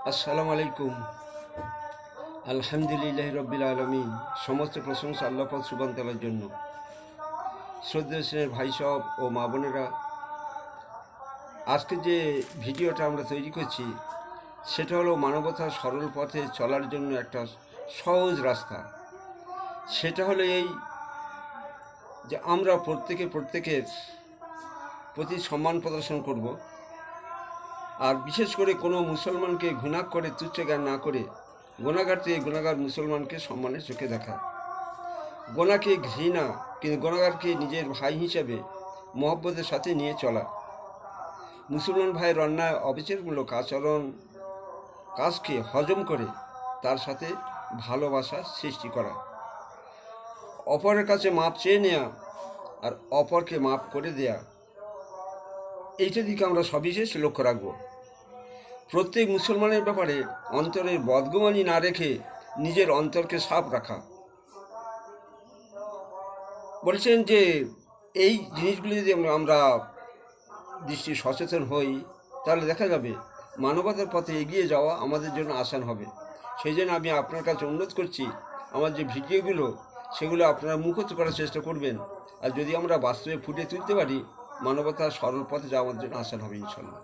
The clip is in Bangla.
আসসালামু আলাইকুম। আলহামদুলিল্লাহ রব্বিল আলমিন। সমস্ত প্রশংসা আল্লাহ পাক সুবহান তাআলার জন্য। শ্রদ্ধেয় স্নেহের ভাই সব ও মা বোনেরা, আজকে যে ভিডিওটা আমরা তৈরি করছি সেটা হলো মানবতার সরল পথে চলার জন্য একটা সহজ রাস্তা। সেটা হলো এই যে আমরা প্রত্যেকের প্রতি সম্মান প্রদর্শন করব, আর বিশেষ করে কোনো মুসলমানকে ঘৃণা করে তুচ্ছ জ্ঞান না করে গুনাহগার থেকে গুনাহগার মুসলমানকে সম্মানের চোখে দেখা, গোনাকে ঘৃণা কিন্তু গুনাহগারকে নিজের ভাই হিসেবে মহব্বতের সাথে নিয়ে চলা, মুসলমান ভাইয়ের অন্যায় অবিচারমূলক কাজকে হজম করে তার সাথে ভালোবাসা সৃষ্টি করা, অপরের কাছে মাপ চেয়ে নেওয়া আর অপরকে মাপ করে দেয়া, এইটার দিকে আমরা সবিশেষ লক্ষ্য রাখব। প্রত্যেক মুসলমানের ব্যাপারে অন্তরের বদগুমানি না রেখে নিজের অন্তরকে সাফ রাখা। বলছেন যে এই জিনিসগুলি যদি আমরা দৃষ্টি সচেতন হই তাহলে দেখা যাবে মানবতার পথে এগিয়ে যাওয়া আমাদের জন্য আসান হবে। সেই জন্য আমি আপনার কাছে অনুরোধ করছি, আমার যে ভিডিওগুলো সেগুলো আপনারা মুখস্থ করার চেষ্টা করবেন, আর যদি আমরা বাস্তবে ফুটিয়ে তুলতে পারি মানবতার সরল পথে যাওয়া আমাদের জন্য আসান হবে ইনশাল্লাহ।